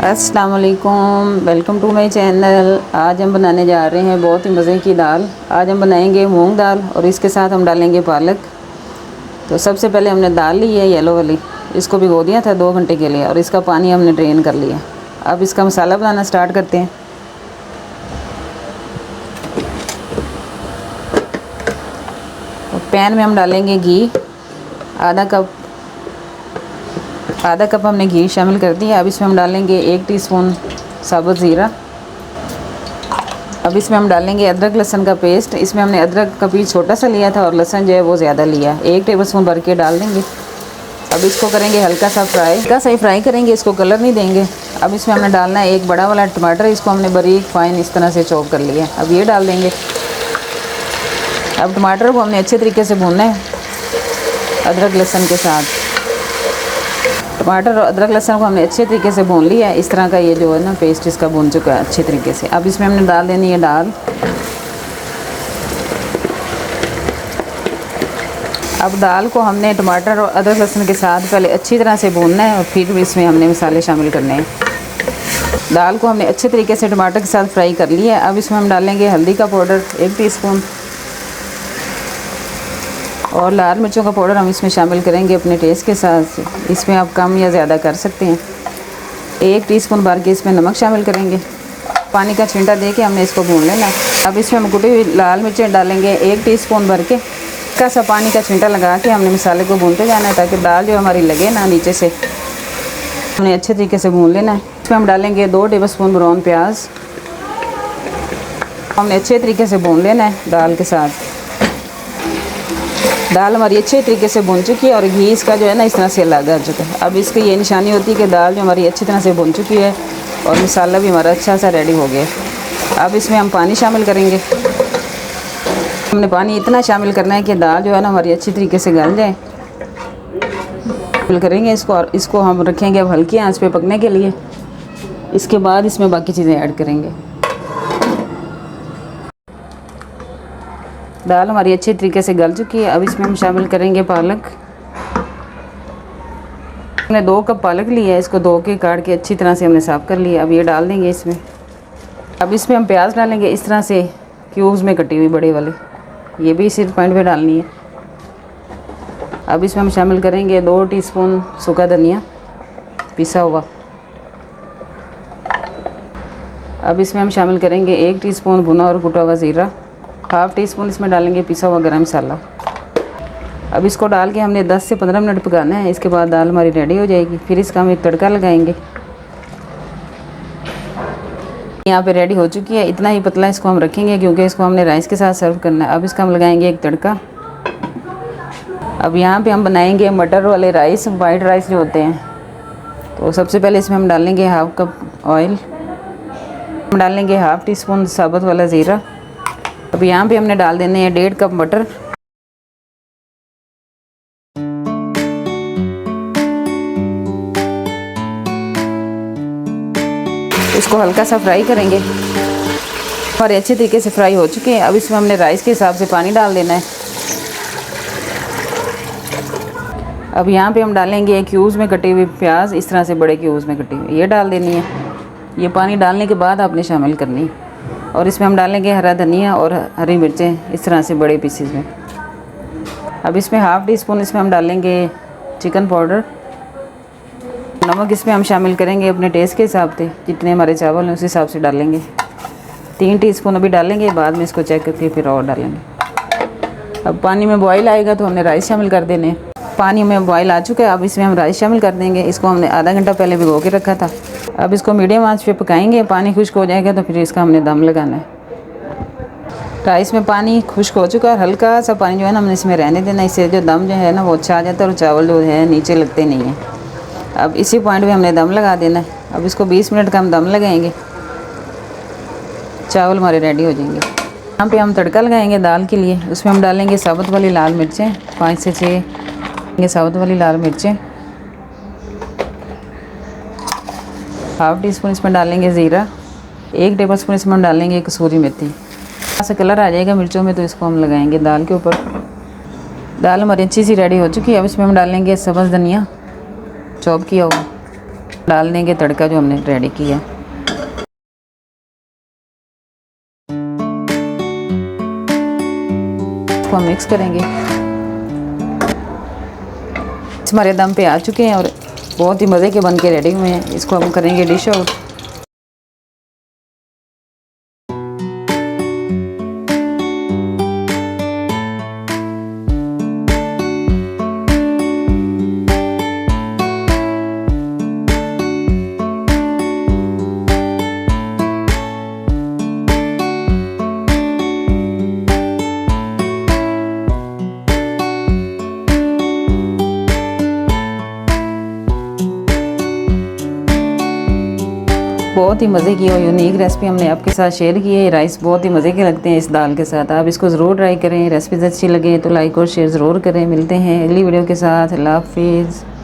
अस्सलाम वालेकुम, welcome to my channel. आज हम बनाने जा रहे हैं बहुत ही मज़े की दाल। आज हम बनाएंगे मूंग दाल और इसके साथ हम डालेंगे पालक। तो सबसे पहले हमने दाल ली है येलो वाली, इसको भिगो दिया था 2 घंटे के लिए और इसका पानी हमने ड्रेन कर लिया। अब इसका मसाला बनाना स्टार्ट करते हैं। तो पैन में हम डालेंगे घी, आधा कप हमने घी शामिल कर दिया। अब इसमें हम डालेंगे 1 टीस्पून साबुत ज़ीरा। अब इसमें हम डालेंगे अदरक लहसुन का पेस्ट। इसमें हमने अदरक का पीस छोटा सा लिया था और लहसुन जो है वो ज़्यादा लिया, 1 टेबलस्पून भर के डाल देंगे। अब इसको करेंगे हल्का सा फ्राई करेंगे, इसको कलर नहीं देंगे। अब इसमें हमने डालना है 1 बड़ा वाला टमाटर, इसको हमने बारीक फाइन इस तरह से चॉप कर लिया। अब ये डाल देंगे। अब टमाटर को हमने अच्छे तरीके से भूनना है अदरक लहसुन के साथ। टमाटर और अदरक लहसुन को हमने अच्छे तरीके से भून लिया है। इस तरह का ये जो है ना पेस्ट इसका भून चुका है अच्छे तरीके से। अब इसमें हमने डाल देनी है दाल। अब दाल को हमने टमाटर और अदरक लहसुन के साथ पहले अच्छी तरह से भूनना है और फिर इसमें हमने मसाले शामिल करने हैं। दाल को हमने अच्छे तरीके से टमाटर के साथ फ्राई कर लिया है। अब इसमें हम डालेंगे हल्दी का पाउडर 1 टीस्पून और लाल मिर्चों का पाउडर हम इसमें शामिल करेंगे अपने टेस्ट के साथ। इसमें आप कम या ज़्यादा कर सकते हैं। 1 टीस्पून भर के इसमें नमक शामिल करेंगे। पानी का छींटा दे के हमने इसको भून लेना। अब इसमें हम कुटी हुई लाल मिर्चें डालेंगे 1 टीस्पून भर के। हल्का सा पानी का छींटा लगा के हमने मसाले को भूनते जाना है ताकि दाल जो हमारी लगे ना नीचे से। हमने अच्छे तरीके से भून लेना है। इसमें हम डालेंगे 2 टेबलस्पून ब्राउन प्याज। हमने अच्छे तरीके से भून लेना है दाल के साथ। दाल हमारी अच्छे तरीके से भुन चुकी है और घी इसका जो है ना इस तरह से अलग आ चुका है। अब इसकी ये निशानी होती है कि दाल जो हमारी अच्छी तरह से भुन चुकी है और मसाला भी हमारा अच्छा सा रेडी हो गया। अब इसमें हम पानी शामिल करेंगे। हमने पानी इतना शामिल करना है कि दाल जो है ना हमारी अच्छी तरीके से गल जाए। शामिल करेंगे इसको और इसको हम रखेंगे अब हल्की आंच पे पकने के लिए। इसके बाद इसमें बाकी चीज़ें ऐड करेंगे। दाल हमारी अच्छी तरीके से गल चुकी है। अब इसमें हम शामिल करेंगे पालक। हमने 2 कप पालक लिया है, इसको धो के काट के अच्छी तरह से हमने साफ़ कर लिया। अब ये डाल देंगे इसमें। अब इसमें हम प्याज डालेंगे इस तरह से क्यूब्स में कटी हुई बड़े वाले, ये भी इसी पॉइंट पे डालनी है। अब इसमें हम शामिल करेंगे 2 टीस्पून सूखा धनिया पिसा हुआ। अब इसमें हम शामिल करेंगे 1 टीस्पून भुना और कुटा हुआ ज़ीरा। 1/2 टीस्पून इसमें डालेंगे पिसा हुआ गरम मसाला। अब इसको डाल के हमने 10 से 15 मिनट पकाना है। इसके बाद दाल हमारी रेडी हो जाएगी। फिर इसका हम एक तड़का लगाएंगे। यहाँ पे रेडी हो चुकी है। इतना ही पतला इसको हम रखेंगे क्योंकि इसको हमने राइस के साथ सर्व करना है। अब इसका हम लगाएंगे एक तड़का। अब यहाँ पे हम बनाएंगे मटर वाले राइस, वाइट राइस जो होते हैं। तो सबसे पहले इसमें हम डालेंगे 1/2 कप ऑयल। हम डालेंगे 1/2 टीस्पून साबुत वाला ज़ीरा। अब यहाँ पे हमने डाल देने हैं 1.5 कप मटर। इसको हल्का सा फ्राई करेंगे। हमारे अच्छे तरीके से फ्राई हो चुके हैं। अब इसमें हमने राइस के हिसाब से पानी डाल देना है। अब यहाँ पे हम डालेंगे क्यूब्स में कटे हुए प्याज, इस तरह से बड़े क्यूब्स में कटे हुए, ये डाल देनी है। ये पानी डालने के बाद आपने शामिल करनी है। और इसमें हम डालेंगे हरा धनिया और हरी मिर्चें इस तरह से बड़े पीसेस में। अब इसमें 1/2 टीस्पून इसमें हम डालेंगे चिकन पाउडर। नमक इसमें हम शामिल करेंगे अपने टेस्ट के हिसाब से, जितने हमारे चावल हैं उस हिसाब से डालेंगे। 3 टीस्पून अभी डालेंगे, बाद में इसको चेक करके फिर और डालेंगे। अब पानी में बॉईल आएगा तो हमने राइस शामिल कर देने। पानी में बॉईल आ चुका है। अब इसमें हम राइस शामिल कर देंगे। इसको हमने आधा घंटा पहले भिगो के रखा था। अब इसको मीडियम आंच पे पकाएंगे। पानी खुश्क हो जाएगा तो फिर इसका हमने दम लगाना है। राइस में पानी खुश्क हो चुका है। हल्का सा पानी जो है ना हमने इसमें रहने देना, इससे जो दम जो है ना वो अच्छा आ जाता है और चावल जो है नीचे लगते नहीं हैं। अब इसी पॉइंट पे हमने दम लगा देना है। अब इसको 20 मिनट का हम दम लगाएंगे। चावल हमारे रेडी हो जाएंगे। यहाँ पे हम तड़का लगाएंगे दाल के लिए। उसमें हम डालेंगे साबुत वाली लाल मिर्चें 5 से 6 साबुत वाली लाल मिर्चें। 1/2 टीस्पून इसमें डालेंगे ज़ीरा। 1 टेबलस्पून इसमें हम डालेंगे कसूरी मेथी। ऐसा कलर आ जाएगा मिर्चों में तो इसको हम लगाएंगे दाल के ऊपर। दाल हमारी अच्छी सी रेडी हो चुकी है। अब इसमें हम डालेंगे सब्ज़ धनिया चॉप किया हुआ। डाल देंगे तड़का जो हमने रेडी किया। इसको हम मिक्स करेंगे। हमारे दम पे आ चुके हैं और बहुत ही मज़े के बन के रेडी हुए हैं। इसको हम करेंगे डिश आउट। बहुत ही मज़े की और यूनिक रेसिपी हमने आपके साथ शेयर की है। राइस बहुत ही मज़े के लगते हैं इस दाल के साथ। आप इसको ज़रूर ट्राई करें। रेसिपीज़ अच्छी लगे तो लाइक और शेयर ज़रूर करें। मिलते हैं अगली वीडियो के साथ। अल्लाह हाफिज़।